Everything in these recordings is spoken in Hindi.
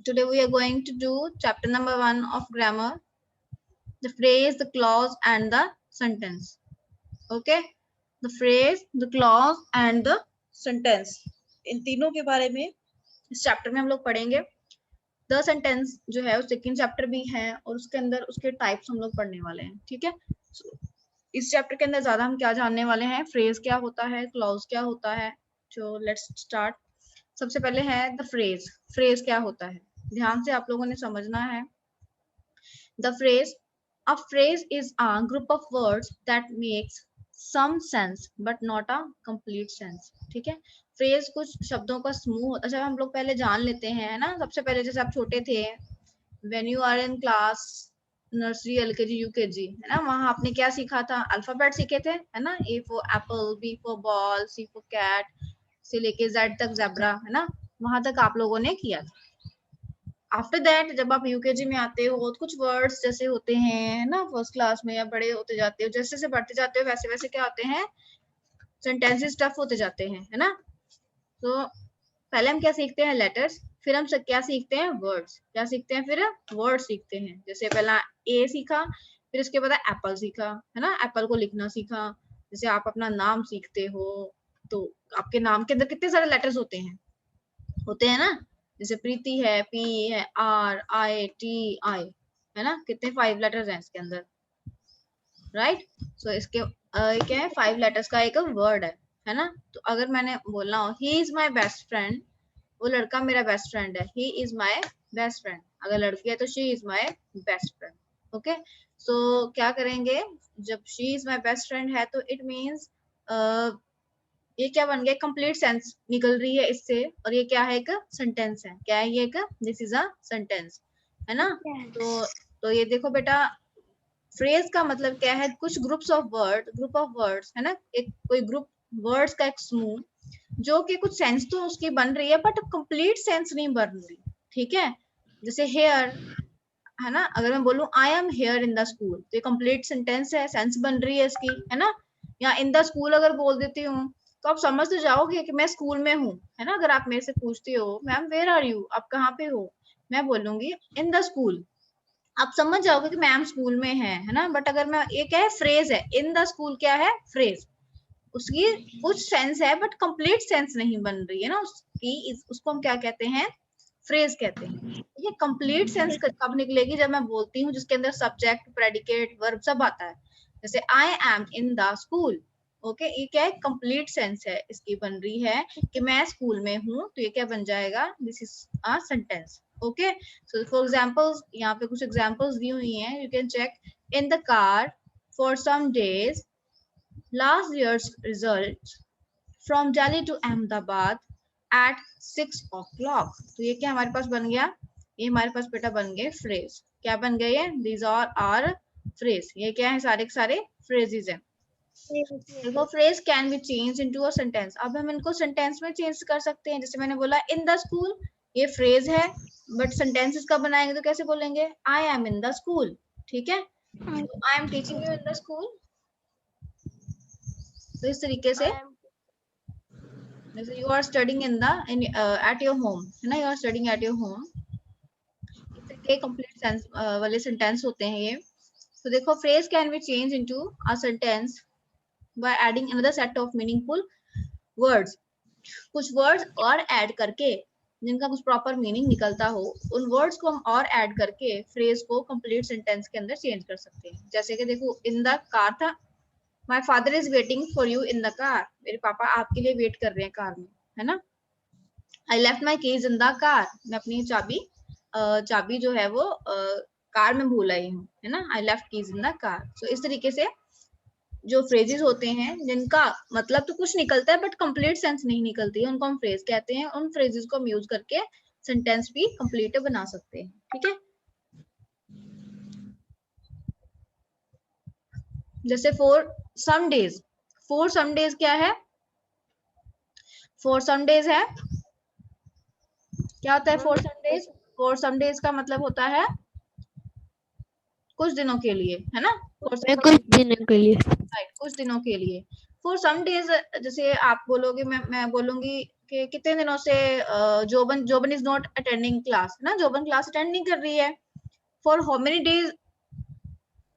Today we are going to do chapter number 1 of grammar, the phrase, the clause and the sentence. Okay, the phrase, the clause and the sentence, इन तीनों के बारे में इस चैप्टर में हम लोग पढ़ेंगे. द सेंटेंस जो है वो सेकंड चैप्टर भी है और उसके अंदर उसके टाइप्स हम लोग पढ़ने वाले हैं. ठीक है, इस चैप्टर के अंदर ज्यादा हम क्या जानने वाले हैं, फ्रेज क्या होता है, क्लॉज क्या होता है. तो लेट्स स्टार्ट. सबसे पहले है द फ्रेज. फ्रेज क्या होता है, ध्यान से आप लोगों ने समझना है. The phrase, a phrase is a group of words that makes some sense but not a complete sense. ठीक है, फ्रेज कुछ शब्दों का समूह. अच्छा, हम लोग पहले जान लेते हैं, है ना. सबसे पहले जैसे आप छोटे थे, when you are in class nursery, LKG, UKG, है ना, वहां आपने क्या सीखा था, अल्फाबेट सीखे थे, है ना. A for apple, B for ball, C for cat से लेके जेड तक ज़ेब्रा, है ना. वहां तक आप लोगों ने किया था. आफ्टर दैट जब आप यूकेजी में आते हो, कुछ वर्ड्स जैसे होते हैं ना, फर्स्ट क्लास में या बड़े होते जाते हो, जैसे जैसे बढ़ते जाते हो वैसे वैसे क्या होते हैं, सेंटेंसेस टफ होते जाते हैं, है ना. तो पहले हम क्या सीखते हैं, लेटर्स. फिर हम क्या सीखते हैं, वर्ड्स. क्या सीखते हैं, फिर वर्ड सीखते हैं. जैसे पहला ए सीखा, फिर इसके बाद एप्पल सीखा, है ना. एप्पल को लिखना सीखा. जैसे आप अपना नाम सीखते हो तो आपके नाम के अंदर कितने सारे लेटर्स होते हैं ना. जैसे प्रीति है, पी है, आर आई टी आई, है ना. कितने 5 लेटर्स हैं इसके अंदर, राइट. सो इसके क्या है, 5 लेटर्स का एक वर्ड है ना. तो अगर मैंने बोलना हो he is my best friend, वो लड़का मेरा बेस्ट फ्रेंड है, he is my best friend. अगर लड़की है तो she is my best friend. Okay, so क्या करेंगे, जब she is my best friend है तो इट मीन्स ये क्या बन गया, कंप्लीट सेंस निकल रही है इससे. और ये क्या है, एक सेंटेंस है. क्या है ये, एक दिस इज अ सेंटेंस, है ना. तो ये देखो बेटा, फ्रेज का मतलब क्या है, कुछ ग्रुप ऑफ वर्ड्स, है ना. एक कोई ग्रुप वर्ड्स का एक समूह जो कि कुछ सेंस तो उसकी बन रही है बट कंप्लीट सेंस नहीं बन रही. ठीक है, जैसे हेयर, है ना. अगर मैं बोलूं I am here in the school, तो ये कंप्लीट सेंटेंस है, सेंस बन रही है इसकी, है ना. या इन द स्कूल अगर बोल देती हूँ तो आप समझ तो जाओगे कि मैं स्कूल में हूँ, है ना. अगर आप मेरे से पूछते हो मैम वेयर आर यू, आप कहाँ पे हो, मैं बोलूंगी इन द स्कूल, आप समझ जाओगे कि मैम स्कूल में है ना. बट अगर मैं, ये क्या है, फ्रेज है. इन द स्कूल क्या है, फ्रेज. उसकी कुछ सेंस है बट कंप्लीट सेंस नहीं बन रही है ना उसकी, उसको हम क्या कहते हैं, फ्रेज कहते हैं. ये कंप्लीट सेंस कब निकलेगी, जब मैं बोलती हूँ जिसके अंदर सब्जेक्ट, प्रेडिकेट, वर्ब सब आता है. जैसे आई am in the school. Okay, ये क्या है, कंप्लीट सेंस है इसकी बन रही है कि मैं स्कूल में हूँ. तो ये क्या बन जाएगा, this is a sentence. Okay, so for examples, यहाँ पे कुछ एग्जांपल्स दी हुई हैं, you can check. In the car for some days, last year's results from Delhi to Ahmedabad at 6 o'clock. तो ये क्या हमारे पास बन गया, ये हमारे पास बेटा बन गए फ्रेज. क्या बन गए ये, these are फ्रेज. ये क्या है, सारे के सारे फ्रेजेस हैं. देखो, phrase can be change into a sentence. अब हम इनको सेंटेंस में चेंज कर सकते हैं. जैसे मैंने बोला इन द स्कूल, ये फ्रेज है बट सेंटेंसेस कब बनाएंगे तो कैसे बोलेंगे, I am in the school. ठीक है, I am teaching you in the school. तो इस तरीके से, जैसे you are studying at your home, है ना, you are studying at your home. इस तरह के कंप्लीट सेंस वाले सेंटेंस होते हैं ये. तो देखो, phrase can be change into a sentence by adding another set of meaningful words. कुछ वर्ड्स और ऐड करके, जिनका कुछ प्रॉपर मीनिंग निकलता हो, उन वर्ड्स को हम और ऐड करके फ्रेज को कंप्लीट सेंटेंस के अंदर चेंज कर सकते हैं. जैसे कि देखो, इन द कार था, my father is waiting for you in the car, मेरे पापा आपके लिए वेट कर रहे हैं कार में, है ना. I left my keys in the car, मैं अपनी चाबी जो है वो कार में भूल आई हूँ, है ना. I left keys in the car. So इस तरीके से जो फ्रेजेस होते हैं जिनका मतलब तो कुछ निकलता है बट कंप्लीट सेंस नहीं निकलती है, उनको हम फ्रेज कहते हैं. उन फ्रेजेस को हम यूज करके सेंटेंस भी कंप्लीट बना सकते हैं. ठीक है, जैसे फॉर सम डेज क्या है, फॉर सम डेज है, क्या होता है for some days. For some days का मतलब होता है कुछ दिनों के लिए, है ना. कुछ दिनों के लिए. राइट, कुछ दिनों के लिए. फॉर सम डेज, जैसे आप बोलोगे, मैं बोलूंगी कि कितने दिनों से जोबन इज नॉट अटेंडिंग क्लास, है ना, जोबन क्लास अटेंड नहीं कर रही है। For how many days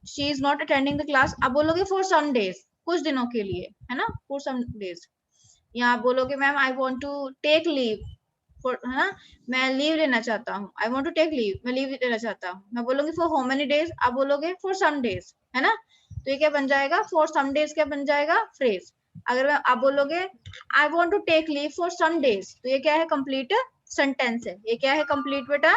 she is not attending the class, आप बोलोगे फॉर सम डेज, कुछ दिनों के लिए, है ना, फॉर सम डेज। या आप बोलोगे ma'am I want to take leave for, है ना, मैं लीव लेना चाहता हूँ, I want to take leave, मैं लीव लेना चाहता हूँ, मैं बोलूंगी फॉर हाउ मेनी डेज, आप बोलोगे फॉर सम डेज, है ना। तो ये क्या बन जाएगा, फॉर सम डेज क्या बन जाएगा, फ्रेज। अगर आप बोलोगे I want to take leave for some days, तो ये क्या है, कंप्लीट सेंटेंस है। ये क्या है, कंप्लीट बेटा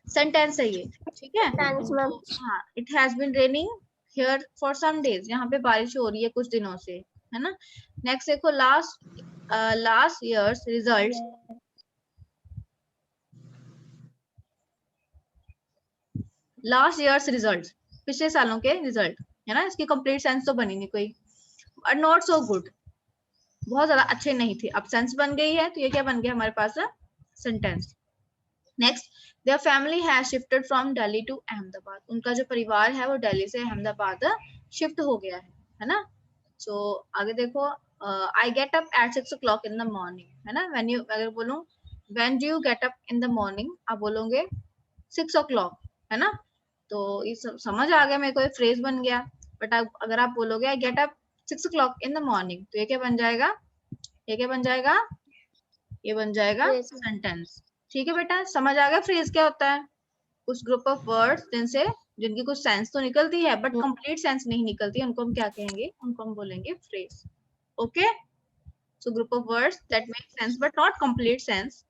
सेंटेंस है ये, ठीक है। तो हाँ, it has been raining here for some days, यहाँ पे बारिश हो रही है कुछ दिनों से, है ना। नेक्स्ट देखो, last years results, last years result, पिछले सालों के रिजल्ट, है ना। इसकी कंप्लीट सेंस तो बनी नहीं कोई। और नॉट सो गुड, बहुत ज्यादा अच्छे नहीं थे, अब सेंस बन गई है, तो ये क्या बन गया हमारे पास, sentence. Next, there family has shifted from Delhi to Ahmedabad, उनका जो परिवार है वो दिल्ली से अहमदाबाद शिफ्ट हो गया है ना। सो आगे देखो, I get up at 6 o'clock in the morning, है ना। व्हेन यू, अगर बोलूं when do you get up in the morning, आप बोलोगे 6 o'clock, है ना। तो ये समझ आ गया मेरे को, एक फ्रेज बन गया। बट अगर आप बोलोगे I get up 6 o'clock in the morning, तो ये क्या बन जाएगा, ये क्या बन जाएगा, ये बन जाएगा सेंटेंस। ठीक है बेटा, समझ आ गया फ्रेज क्या होता है। कुछ ग्रुप ऑफ वर्ड्स जिनकी कुछ सेंस तो निकलती है बट कंप्लीट सेंस नहीं निकलती, उनको हम क्या कहेंगे, उनको हम बोलेंगे phrase. Okay, so group of words that make sense but not complete sense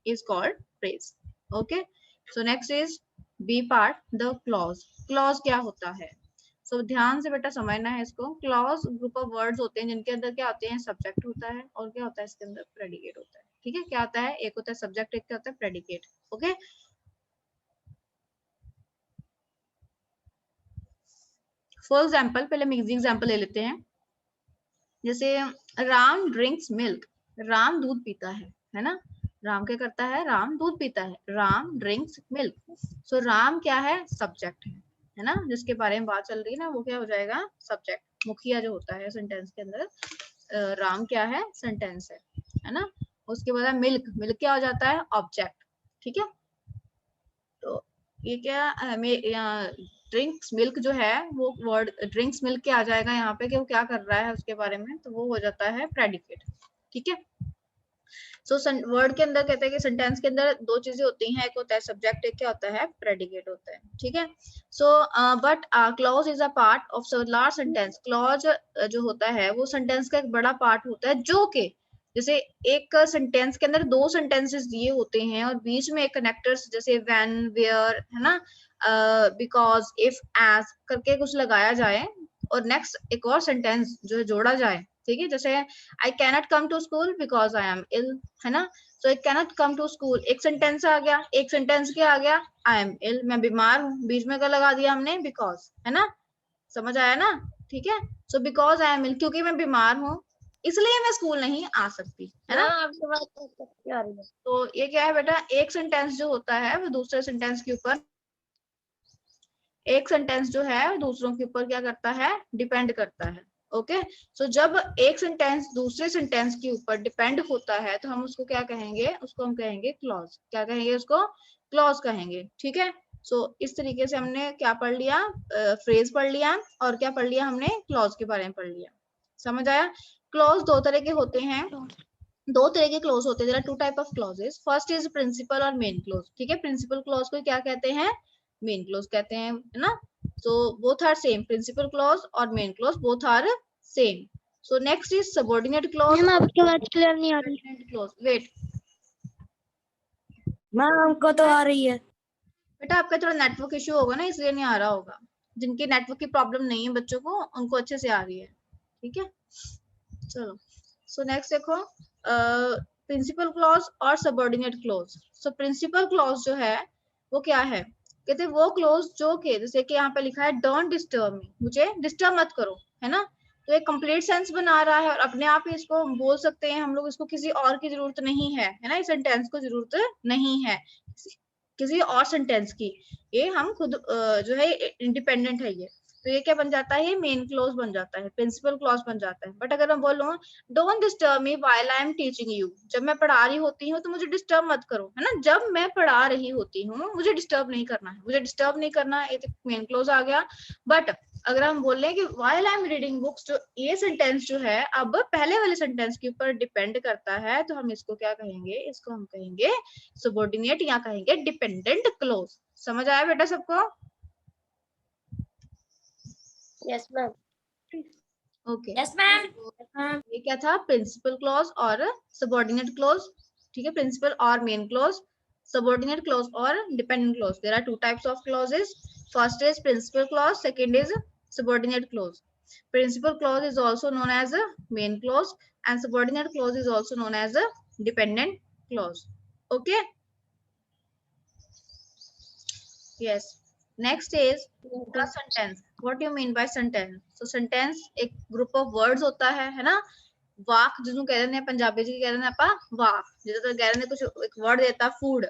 is called phrase. Okay, so next is B part, the clause. clause क्या होता है, so ध्यान से बेटा समझना है इसको। clause group of words होते हैं जिनके अंदर क्या होते हैं, subject होता है, और क्या होता है इसके अंदर, predicate होता है। ठीक है, क्या होता है, एक होता है subject, एक क्या होता है predicate। okay, for example, पहले हम easy example ले लेते हैं। जैसे राम ड्रिंक्स मिल्क, राम दूध पीता है ना। राम क्या करता है, राम दूध पीता है, राम ड्रिंक्स मिल्क। सो राम क्या है, सब्जेक्ट है ना, जिसके बारे में बात चल रही है ना, वो क्या हो जाएगा, सब्जेक्ट। मुखिया जो होता है सेंटेंस के अंदर, राम क्या है, सेंटेंस है ना। उसके बाद मिल्क, मिल्क क्या हो जाता है, ऑब्जेक्ट। ठीक है, तो ये क्या, ड्रिंक्स मिल्क जो है वो वर्ड ड्रिंक्स मिल्क के आ जाएगा यहाँ पे, कि वो क्या कर रहा है उसके बारे में, तो वो हो जाता है प्रेडिकेट। ठीक है, सो वर्ड के अंदर कहते हैं कि सेंटेंस के अंदर दो चीजें होती हैं, एक होता है सब्जेक्ट, एक क्या होता है, प्रेडिकेट होता है। ठीक है, so but clause is a part of large sentence. Clause जो होता है वो सेंटेंस का एक बड़ा पार्ट होता है, जो कि जैसे एक सेंटेंस के अंदर दो सेंटेंसेस दिए होते हैं और बीच में एक कनेक्टर्स जैसे व्हेन, वेयर, है ना, बिकॉज, इफ, एज करके कुछ लगाया जाए और नेक्स्ट एक और सेंटेंस जो है जोड़ा जाए। ठीक है, जैसे I cannot come to school because I am ill, है ना। So I cannot come to school, एक सेंटेंस आ गया, एक सेंटेंस क्या आ गया, आई एम इल, मैं बीमार हूँ, बीच में क्या लगा दिया हमने, बिकॉज, है ना। समझ आया ना, ठीक है। सो बिकॉज आई एम इल, क्योंकि मैं बीमार हूँ इसलिए मैं स्कूल नहीं आ सकती, है ना। आपकी बात तो आ रही है। तो ये क्या है बेटा, एक सेंटेंस जो होता है वो दूसरे सेंटेंस के ऊपर, एक सेंटेंस जो है दूसरों के ऊपर क्या करता है, डिपेंड करता है। ओके, सो जब एक सेंटेंस दूसरे सेंटेंस के ऊपर डिपेंड होता है तो हम उसको क्या कहेंगे, उसको हम कहेंगे क्लॉज। क्या कहेंगे उसको, क्लॉज कहेंगे। ठीक है, सो इस तरीके से हमने क्या पढ़ लिया, फ्रेज पढ़ लिया, और क्या पढ़ लिया हमने, क्लॉज के बारे में पढ़ लिया। समझ आया। क्लॉज दो तरह के होते हैं, दो तरह के क्लॉज होते हैं। There are two type of clauses. First is principal और मेन क्लॉज। ठीक है, प्रिंसिपल क्लॉज को क्या कहते हैं, मेन क्लॉज कहते हैं, है ना। so both are same, principal clause और main clause both are same. So next is subordinate clause। Ma'am आपकी बात क्लियर नहीं आ रही। subordinate clause, wait मैम हमको तो आ रही है। बेटा, आपका थोड़ा नेटवर्क इशू होगा ना, इसलिए नहीं आ रहा होगा। जिनकी नेटवर्क की प्रॉब्लम नहीं है बच्चों को, उनको अच्छे से आ रही है। ठीक है, चलो। सो नेक्स्ट देखो, प्रिंसिपल क्लॉज और subordinate clause. So principal clause जो है वो क्या है, कहते हैं वो क्लॉज जो के, जैसे कि यहाँ पे लिखा है डोंट डिस्टर्ब मी, मुझे डिस्टर्ब मत करो, है ना। तो एक कंप्लीट सेंस बना रहा है और अपने आप ही इसको बोल सकते हैं हम लोग, इसको किसी और की जरूरत नहीं है ना, इस सेंटेंस को जरूरत नहीं है किसी और सेंटेंस की, ये हम खुद जो है इंडिपेंडेंट है ये। तो ये क्या बन जाता है, ये मेन क्लॉज बन जाता है, प्रिंसिपल क्लॉज बन जाता है। बट अगर मैं बोलूँ don't disturb me while I am teaching you, जब मैं पढ़ा रही होती हूँ तो मुझे डिस्टर्ब मत करो, है ना, जब मैं पढ़ा रही होती हूँ मुझे डिस्टर्ब नहीं करना है, मुझे डिस्टर्ब नहीं करना है, ये मेन क्लॉज आ गया। बट अगर हम बोल रहे हैं कि while I am reading books, जो ये सेंटेंस जो है अब पहले वाले सेंटेंस के ऊपर डिपेंड करता है, तो हम इसको क्या कहेंगे, इसको हम कहेंगे सबऑर्डिनेट या कहेंगे डिपेंडेंट क्लॉज। समझ आया बेटा सबको? Yes ma'am. Okay yes ma'am. ये क्या था, प्रिंसिपल क्लॉज और सबऑर्डिनेट क्लॉज। ठीक है, प्रिंसिपल और main clause, subordinate clause or dependent clause. There are two types of clauses. First is principal clause, second is subordinate clause. Principal clause is also known as a main clause and subordinate clause is also known as a dependent clause. Okay? Yes. Next is the sentence. What do you mean by sentence? So sentence एक group of words होता है ना, वाक जिसको कह रहे हैं पंजाबी जी कह रहे हैं आपा वाक, जैसे तो कह रहे हैं कुछ एक वर्ड देता फूड,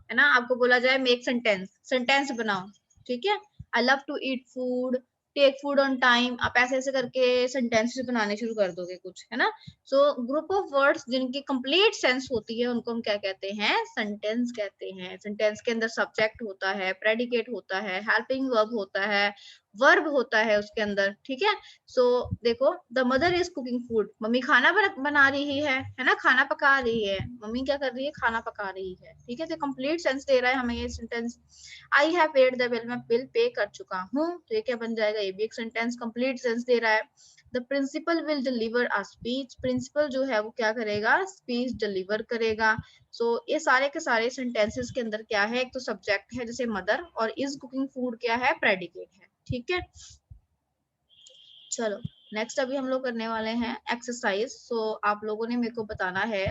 है ना, आपको बोला जाए मेक सेंटेंस, सेंटेंस बनाओ, ठीक है, I love to eat food, take food on time, आप ऐसे ऐसे करके सेंटेंसेस बनाने शुरू कर दोगे कुछ, है ना। सो ग्रुप ऑफ वर्ड्स जिनकी कंप्लीट सेंस होती है उनको हम क्या कहते हैं, सेंटेंस कहते हैं। सेंटेंस के अंदर सब्जेक्ट होता है, प्रेडिकेट होता है, हेल्पिंग वर्ब होता है, वर्ब होता है उसके अंदर, ठीक है। सो देखो, the mother is cooking food, mummy खाना बना रही है ना, खाना पका रही है, मम्मी क्या कर रही है, खाना पका रही है, ठीक है। तो कंप्लीट सेंस दे रहा है हमें ये sentence. I have paid the bill, मैं बिल पे कर चुका हूँ, तो ये क्या बन जाएगा, ये भी एक सेंटेंस कंप्लीट सेंस दे रहा है। The principal will deliver a speech, principal जो है वो क्या करेगा, स्पीच डिलीवर करेगा। सो ये सारे के सारे सेंटेंसेस के अंदर क्या है, एक तो सब्जेक्ट है जैसे मदर, और इज कुकिंग फूड क्या है, प्रेडिकेट है, ठीक है। चलो नेक्स्ट अभी हम लोग करने वाले हैं एक्सरसाइज। सो आप लोगों ने मेरे को बताना है,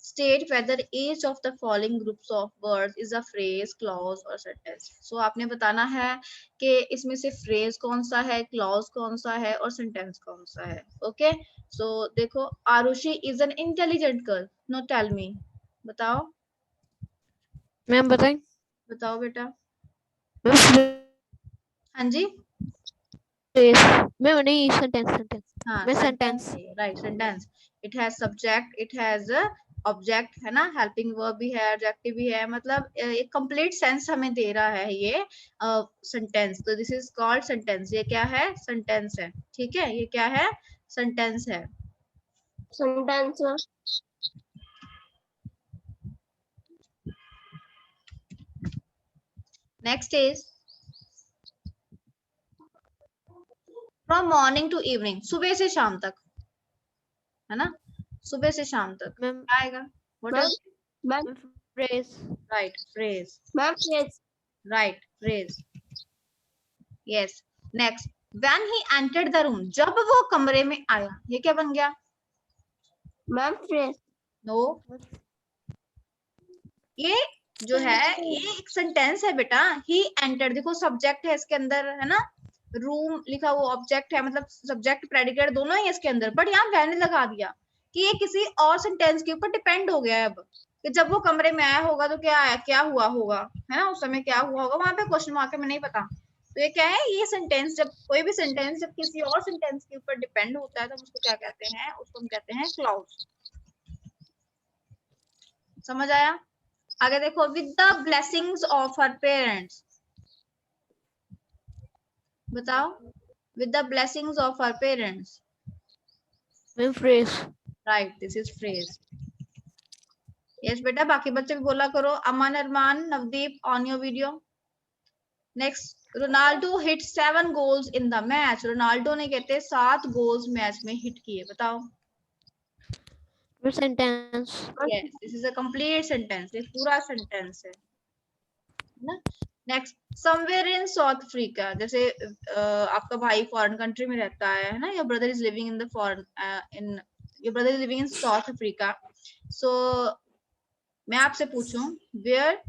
state whether each of the following groups of words is a phrase, clause और सेंटेंस। सो आपने बताना है कि इसमें से फ्रेज कौन सा है, क्लॉज कौन सा है और सेंटेंस कौन सा है। ओके सो देखो, Arushi is an intelligent girl, no tell me, बताओ मैम बताएं। बताओ बेटा। मैम हाँ जी, मैम नहीं, सेंटेंस सेंटेंस। हाँ मैं सेंटेंस सेंटेंस। है, right sentence. It has subject, it has object, है ना, हेल्पिंग वर्ब भी है, एडजेक्टिव भी है, मतलब एक कंप्लीट सेंस हमें दे रहा है ये सेंटेंस। तो दिस इज कॉल्ड सेंटेंस, ये क्या है, सेंटेंस है, ठीक है, ये क्या है, सेंटेंस है। Sentence. Next is from morning to evening, सुबह से शाम तक, है ना, सुबह से शाम तक मैम आएगा। What is, ma'am phrase. Right phrase, ma'am phrase. Right phrase, yes. Next, when he entered the room, जब वो कमरे में आया, ये क्या बन गया, मैम फ्रेज। नो, ये जो है ये एक सेंटेंस है बेटा। ही एंटर, देखो सब्जेक्ट है इसके अंदर, है ना, रूम लिखा हुआ ऑब्जेक्ट है, मतलब सब्जेक्ट प्रेडिकेट दोनों ही इसके अंदर, बट यहाँ वैन लगा दिया कि ये किसी और सेंटेंस के ऊपर डिपेंड हो गया है अब, कि जब वो कमरे में आया होगा तो क्या है, क्या हुआ होगा, है ना, उस समय क्या हुआ होगा, वहां पे क्वेश्चन मार्क है, मैं नहीं पता। तो ये क्या है, ये सेंटेंस, जब कोई भी सेंटेंस जब किसी और सेंटेंस के ऊपर डिपेंड होता है तो उसको क्या कहते हैं, उसको हम कहते हैं क्लॉज। समझ आया? आगे देखो, with the blessings of her parents, बताओ, with the blessings of her parents, ma'am phrase. Right this is phrase. Yes बेटा, बाकी बच्चे भी बोला करो, Aman, Arman, Navdeep, on your video. Next, Ronaldo hit 7 goals in the match, Ronaldo ने कहते 7 गोल्स मैच में हिट किए, बताओ। Sentence. Yes this is a complete sentence, ये पूरा सेंटेंस है ना। Next, somewhere in South Africa, जैसे आपका भाई फॉरेन कंट्री में रहता है ना, your brother is living in the foreign in your brother is living in South Africa. So मैं आपसे पूछूं, वेयर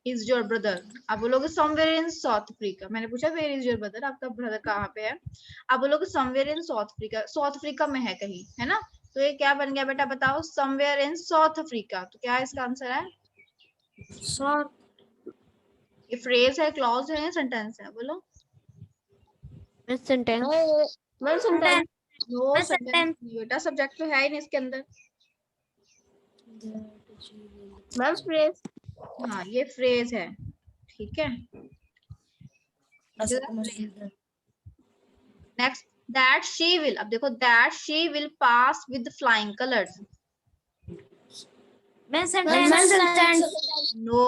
इज योर ब्रदर, आप बोलोगे समवेयर इन साउथ अफ्रीका। मैंने पूछा वेयर इज योर ब्रदर, आपका ब्रदर कहाँ पे है, आप बोलोगे somewhere in South Africa, south Africa में है कहीं, है ना। तो ये क्या बन गया बेटा, बताओ, समवेयर इन साउथ अफ्रीका, तो क्या इसका आंसर है, ये फ्रेज है, क्लॉज है, सेंटेंस है, बोलो। sentence. मैम सेंटेंस नो मैं सेंटेंस sentence- नहीं बेटा, सब्जेक्ट तो है ही नहीं इसके अंदर। Ma'am phrase. हाँ ये फ्रेज है, ठीक है। नेक्स्ट, दैट शी विल, अब देखो that she will pass with flying colours. मैं सेंटेंस नो,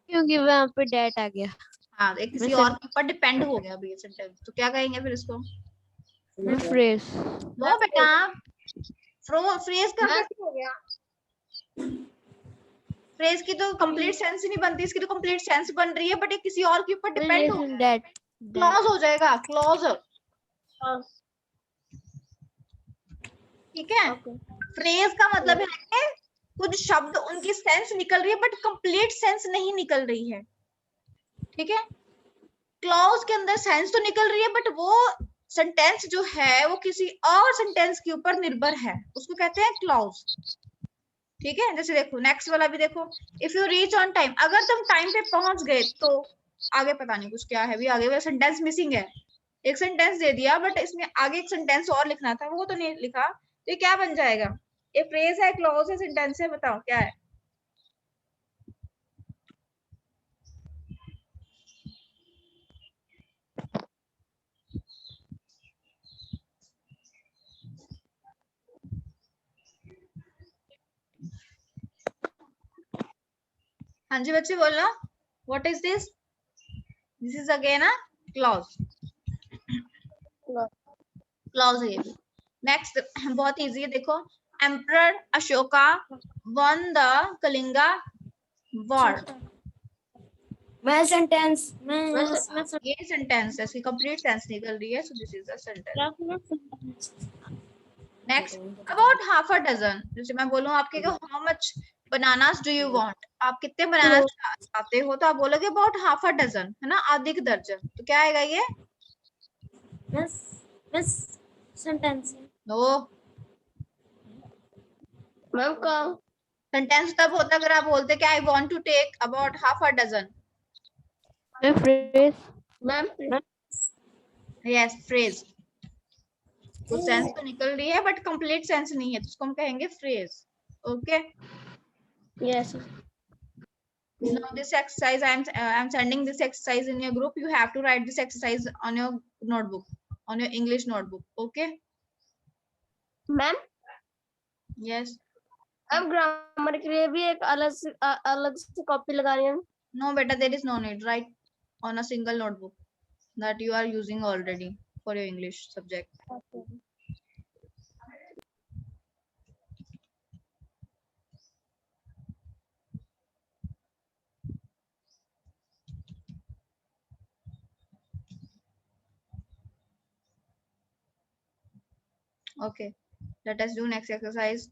क्योंकि वहाँ पे डेट आ गया। हाँ एक किसी मैं और के ऊपर डिपेंड हो गया अभी ये सेंटेंस, तो क्या कहेंगे फिर इसको? मैं फ्रेज। नो बेटा, फ्रेज का कैसे हो गया? फ्रेज की तो कंप्लीट सेंस ही नहीं बनती, इसकी तो कंप्लीट सेंस बन रही है, बट ये किसी और के ऊपर डिपेंड हो गया। दैट क्लॉज हो जाएगा, क्लॉज, ठीक है। फ्रेज का मतलब है कि कुछ शब्द उनकी सेंस निकल रही है बट कंप्लीट सेंस नहीं निकल रही है, ठीक है। क्लॉज के अंदर सेंस तो निकल रही है बट वो सेंटेंस जो है वो किसी और सेंटेंस के ऊपर निर्भर है, उसको कहते हैं क्लॉज, ठीक है। जैसे देखो नेक्स्ट वाला भी देखो, if you reach on time, अगर तुम टाइम पे पहुंच गए तो आगे पता नहीं कुछ क्या है, भी आगे वाला सेंटेंस मिसिंग है। एक सेंटेंस दे दिया बट इसमें आगे एक सेंटेंस और लिखना था, वो तो नहीं लिखा, तो ये क्या बन जाएगा? ये फ्रेज है, क्लॉज है, सेंटेंस है, बताओ क्या है? हाँ जी बच्चे बोलना, what is this? This is again a clause, clause है ये भी। नेक्स्ट बहुत इजी है, देखो, emperor Ashoka one the Kalinga war. मैं सेंटेंस मैं ये सेंटेंस है, इसकी कंप्लीट सेंस निकल रही है, so this is a sentence. Next, about half a dozen, जैसे मैं बोलूं आपके को how much bananas do you want, आप कितने बनाना चाहते हो, तो आप बोलोगे अबाउट हाफ अ डजन, है ना, आधे के दर्जन, तो क्या आएगा ये? मैं सेंटेंस नो, मैम का सेंटेंस तब होता अगर आप बोलते कि I want to take about half a dozen. मैं फ्रेज। मैम यस, फ्रेज, कुछ सेंस तो निकल रही है बट कंप्लीट सेंस नहीं है, तो उसको हम कहेंगे phrase, okay. Yes. Now this exercise, I'm sending this exercise in your group. You have to write this exercise on your notebook, on your English notebook, okay? Ma'am Yes. अब ग्रामर के लिए भी एक अलग से कॉपी लगानी है। No beta, there is no need. Write on a single notebook that you are using already for your English subject. Okay, let us do next exercise.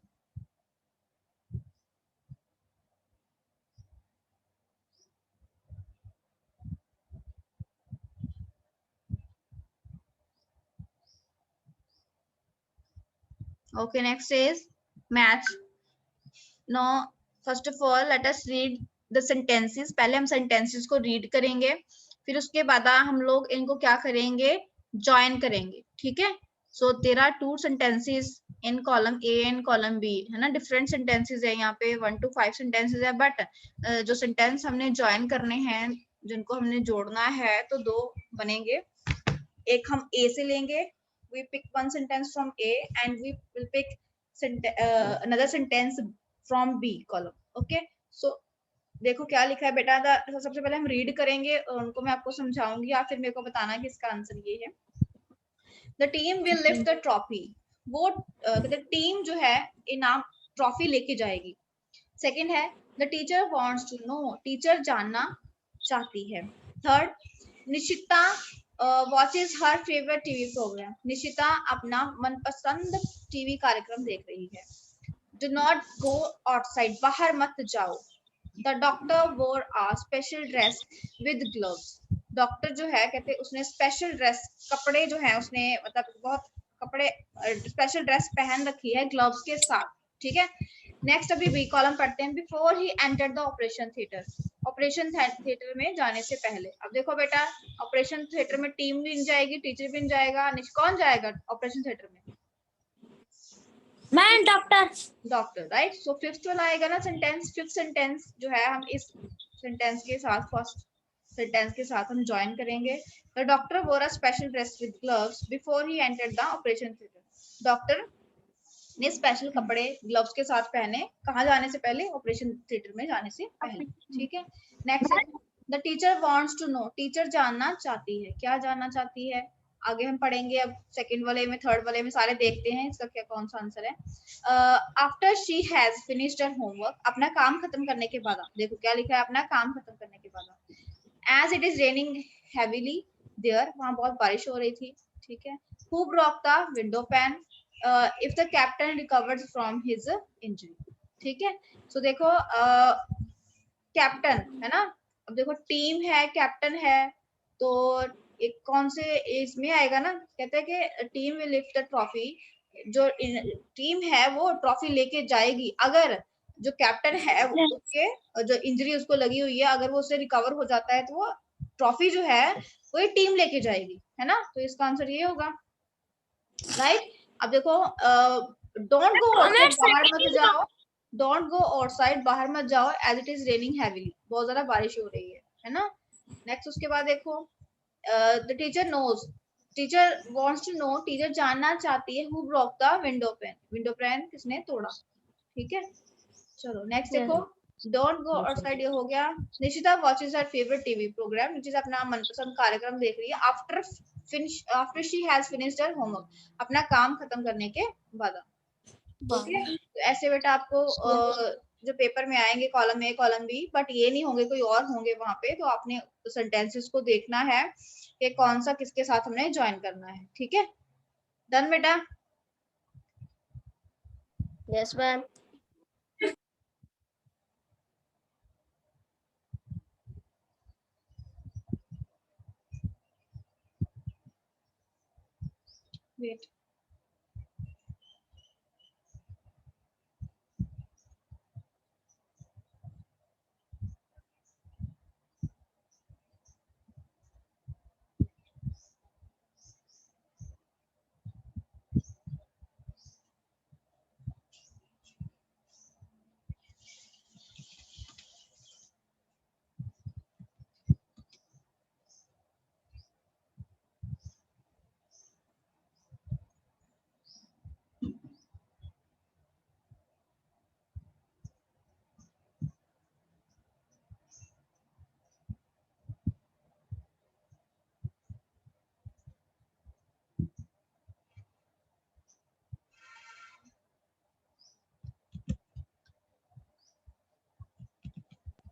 Okay, next is match. Now, first of all, let us read the sentences. पहले हम sentences को read करेंगे, फिर उसके बाद हम लोग इनको क्या करेंगे, join करेंगे, ठीक है। So there are two sentences in column A and column B, है ना, different sentences है यहाँ पे, 1 to 5 sentences है, but जो sentence हमने join करने हैं, जिनको हमने जोड़ना है, तो दो बनेंगे। एक हम A से लेंगे, we pick one sentence from A and we will pick another sentence from B column, okay? So देखो क्या लिखा है बेटा, सबसे पहले हम रीड करेंगे और उनको मैं आपको समझाऊंगी, या फिर मेरे को बताना कि इसका आंसर ये है। The team will lift the trophy, वो टीम जो है इनाम ट्रॉफी लेके जाएगी। सेकंड है, the teacher wants to know, teacher जानना चाहती है। Third, Nishita watches her favourite TV programme, Nishita अपना मनपसंद टीवी कार्यक्रम देख रही है। Do not go outside, बाहर मत जाओ। The doctor wore a special dress with gloves, doctor जो है कहते उसने स्पेशल ड्रेस, कपड़े जो है उसने मतलब बहुत कपड़े स्पेशल ड्रेस पहन रखी है ग्लव्स के साथ, ठीक है। नेक्स्ट अभी बी कॉलम पढ़ते हैं। Before he entered the operation theatre, operation theatre में जाने से पहले। अब देखो बेटा, ऑपरेशन थिएटर में टीम भी जाएगी, टीचर भी जाएगा, कौन जाएगा ऑपरेशन थिएटर में? मैं doctor. Doctor, right. So fifth वाला आएगा ना सेंटेंस, फिफ्थ सेंटेंस जो है हम इस सेंटेंस के साथ, फर्स्ट सेंटेंस के साथ हम ज्वाइन करेंगे। द डॉक्टर वोर a special dress with gloves before he entered the operation theatre. Doctor ने स्पेशल कपड़े ग्लव्स के साथ पहने, कहाँ जाने से पहले? ऑपरेशन थिएटर में जाने से पहले। ठीक है। Next, the teacher wants to know, teacher जानना चाहती है, क्या जानना चाहती है? आगे हम पढ़ेंगे, अब सेकंड वाले में, थर्ड वाले में सारे देखते हैं इसका क्या कौन सा आंसर है। After she has finished her homework, अपना काम खत्म करने के बाद, देखो क्या लिखा है, अपना काम खत्म करने के बाद। As it is raining heavily there, वहां बहुत बारिश हो रही थी। ठीक है। Who broke the window pane, if the captain recovered from his injury. ठीक है। सो देखो कैप्टन है ना, अब देखो टीम है, कैप्टन है, तो एक कौन से इसमें आएगा ना, कहते हैं कि team will lift the trophy, जो टीम है वो ट्रॉफी लेके जाएगी अगर जो कैप्टन है उसके जो इंजरी उसको लगी हुई है, अगर वो उससे रिकवर हो जाता है तो वो ट्रॉफी जो है वो ये टीम लेके जाएगी, है ना। तो इसका आंसर ये होगा, राइट। अब देखो डोंट गो आउटसाइड, बाहर मत जाओ, डोंट गो आउटसाइड, बाहर मत जाओ, as it is raining heavily, बहुत ज्यादा बारिश हो रही है ना। नेक्स्ट उसके बाद देखो the teacher knows, teacher wants to know, teacher जानना चाहती है, who broke the window pane, window pane किसने तोड़ा। ठीक है। चलो नेक्स्ट देखो, डोंट गो आउटसाइड, ये हो गया। Nishita watches her favourite TV programme, Nishita अपना मनपसंद कार्यक्रम देख रही है। After she has finished her homework, अपना काम खत्म करने के बाद। ओके। तो ऐसे बेटा आपको जो पेपर में आएंगे column A column B, but ये नहीं होंगे, कोई और होंगे वहां पे, तो आपने सेंटेंसेस को देखना है कि कौन सा किसके साथ हमने ज्वाइन करना है। ठीक है, डन बेटा? Yes ma'am. Wait,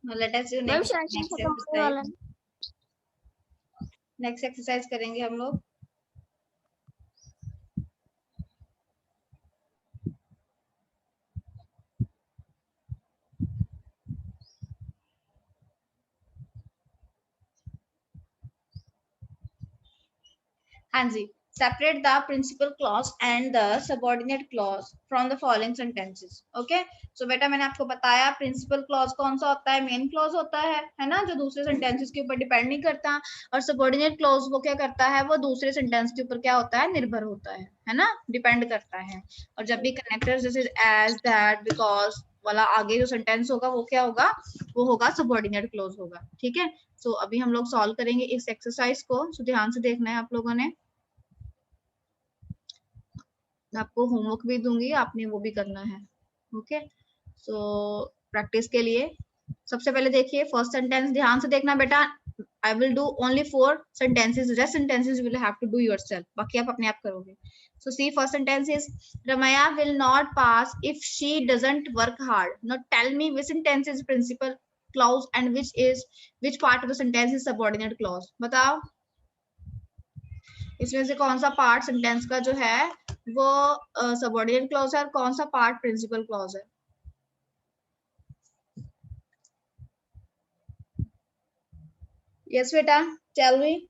let us do ma'am next session खत्म होने वाला है। नेक्स्ट एक्सरसाइज करेंगे हम लोग। हाँ जी, separate the principal clause and the subordinate clause from the following sentences. Okay, so बेटा मैंने आपको बताया principal clause कौन सा होता है, main clause होता है ना, जो दूसरे sentences के ऊपर डिपेंड नहीं करता, और subordinate clause वो क्या करता है, वो दूसरे sentence के ऊपर क्या होता है, निर्भर होता है ना, डिपेंड करता है। और जब भी connectors जैसे as, that, because वाला आगे जो सेंटेंस होगा वो क्या होगा, वो होगा सबऑर्डिनेट क्लॉज होगा। ठीक है। सो अभी हम लोग सॉल्व करेंगे इस एक्सरसाइज को, सो ध्यान से देखना है आप लोगों ने, आपको होमवर्क भी दूंगी, आपने वो भी करना है। ओके। सो प्रैक्टिस के लिए सबसे पहले देखिए फर्स्ट सेंटेंस, ध्यान से देखना बेटा। I will do only 4 sentences, rest sentences you will have to do yourself, बाकी आप अपने आप करोगे। So see first sentence is, Ramya will not pass if she doesn't work hard. Now tell me which sentence is principal clause and which part of the sentence is subordinate clause, बताओ। इसमें से कौन सा पार्ट सेंटेंस का जो है वो सबऑर्डिनेट क्लॉज है और कौन सा पार्ट प्रिंसिपल क्लॉज है? यस बेटा, tell me.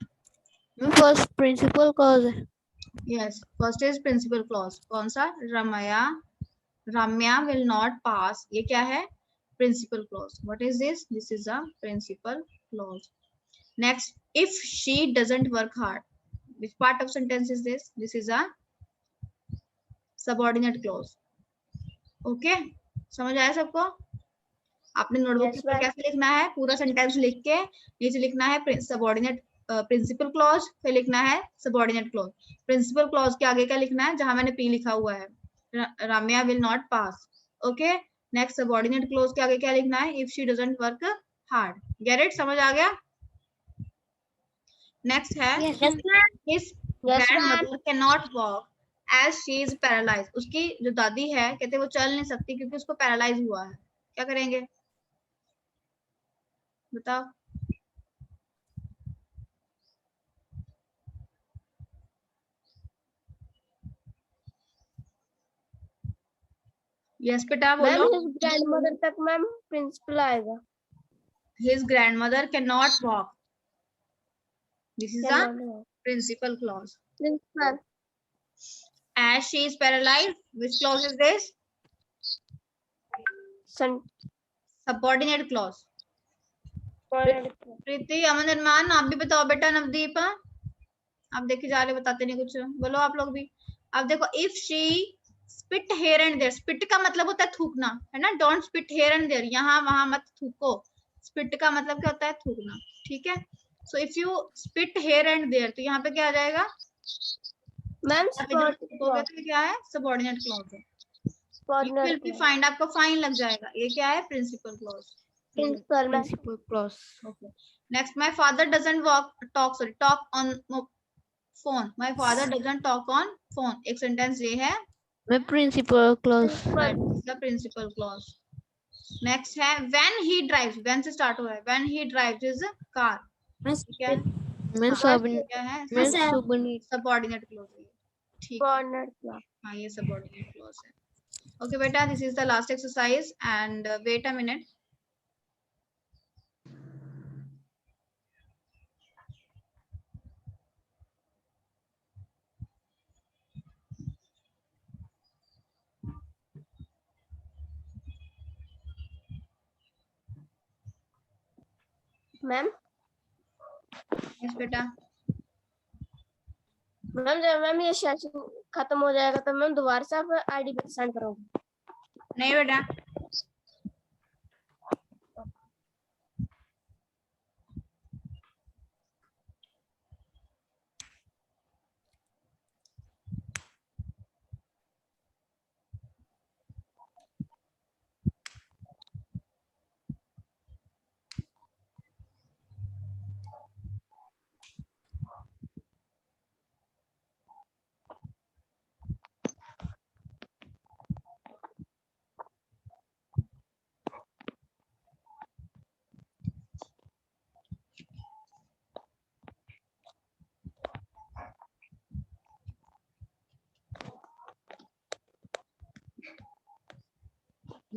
First principal clause है। Yes, first is principal clause. कौन सा? रम्या विल नॉट पास, ये क्या है, principal clause. What is this? This is a principal clause. Next, if she doesn't work hard. Which part of sentence is this? This is a subordinate clause. Okay, समझ आया सबको? आपने नोटबुक Yes, पर ma'am. कैसे लिखना है? पूरा सेंटेंस लिख के नीचे लिखना है सबऑर्डिनेट प्रिंसिपल क्लॉज, फिर लिखना है सबऑर्डिनेट क्लॉज. प्रिंसिपल क्लॉज के आगे क्या लिखना है? जहां मैंने पी लिखा हुआ है, Ramya will not pass. Okay, next subordinate clause के आगे क्या लिखना है? If she doesn't work hard. Get it? समझ आ गया? नेक्स्ट है Yes, ma'am. his Yes, grandmother cannot walk as she is paralyzed. उसकी जो दादी है कहते वो चल नहीं सकती क्योंकि उसको पैरालाइज हुआ है. क्या करेंगे बताओ? यस बेटा मैम बोलो. his grandmother तक मैम प्रिंसिपल आएगा. His grandmother cannot walk. This is a Cannot walk. principal clause. Principal. As she is paralyzed, which clause is this? Son. Subordinate clause. प्रीति, अमन, अरमान, आप भी बताओ बेटा. नवदीप, आप देखे जा रहे, बताते नहीं कुछ. बोलो आप लोग भी. अब देखो, if she spit here and there. spit का मतलब होता है थूकना, है ना? don't spit here and there. यहाँ वहां मत थूको. spit का मतलब क्या होता है? थूकना. ठीक है. so if you spit here and there, तो यहाँ पे क्या आ जाएगा? मैम थूकोगे तो क्या है? सबऑर्डिनेट क्लॉज है. You will be fined. आपको फाइन लग जाएगा. ये क्या है? Principal clause. Principal ma'am. Principal clause. Okay. Next, my father doesn't talk on phone. My father doesn't talk on phone. एक sentence ये है. My principal clause. That is the principal clause. Next है when he drives. When से start हो रहा है. When he drives is a car. क्या है? My क्या है? subordinate. Subordinate clause है. ठीक है. Subordinate. हाँ, ये subordinate clause है. Okay बेटा, this is the last exercise and wait a minute. Ma'am. Yes बेटा. मैम जब मैम ये सेशन खत्म हो जाएगा तो मैम दोबारा से आप आईडी सेंड करोगे? नहीं बेटा.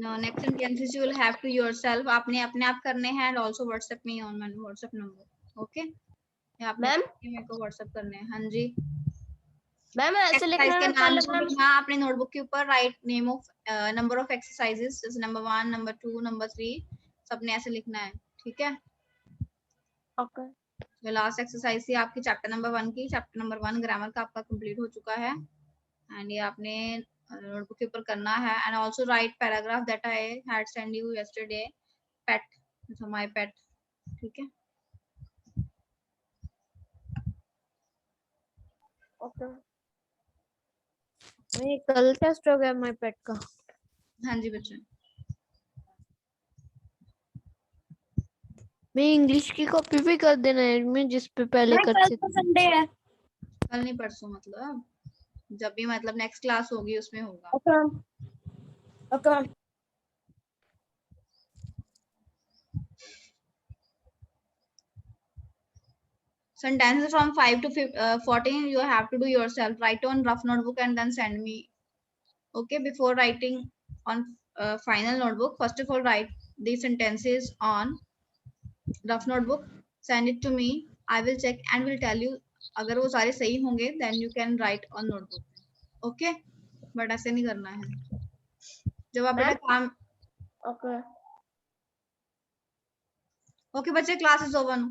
No, next sentences you will have to yourself. आपने अपने आप करने हैं and also WhatsApp में on my WhatsApp number. Okay? या आपने मैम? मेरे को WhatsApp करने हैं. हाँ जी. मैम ऐसे लिखना Exercise है के नाम पहले मैम. लिखना अपने नोटबुक के ऊपर. Write name of number of exercises. जैसे number 1, number 2, number 3. सबने ऐसे लिखना है. ठीक है? ओके. तो लास्ट एक्सरसाइज थी आपकी चैप्टर नंबर 1 की. चैप्टर नंबर 1 ग्रामर का आपका कंप्लीट हो चुका है एंड ये आपने नोटबुक के ऊपर करना है. And also right paragraph that I had send you yesterday. Pet, so my पेट. ठीक है? ओके. मैं कल टेस्ट हो गया माय पेट का. हाँ जी बच्चे. मैं इंग्लिश की कॉपी भी कर देना है मैं जिस पे पहले करते थे. संडे है. कल नहीं परसों, मतलब जब भी मतलब नेक्स्ट क्लास होगी उसमें होगा. Okay. Okay. Sentences from 5 to 14 you have to do yourself. Write on rough notebook and then send me. Okay, before writing on final notebook, first of all write these sentences on rough notebook, send it to me. I will check and will tell you अगर वो सारे सही होंगे then you can write on notebook. Okay, but ऐसे नहीं करना है. जब आप बेटा काम ओके. ओके बच्चे, क्लास इज ओवर।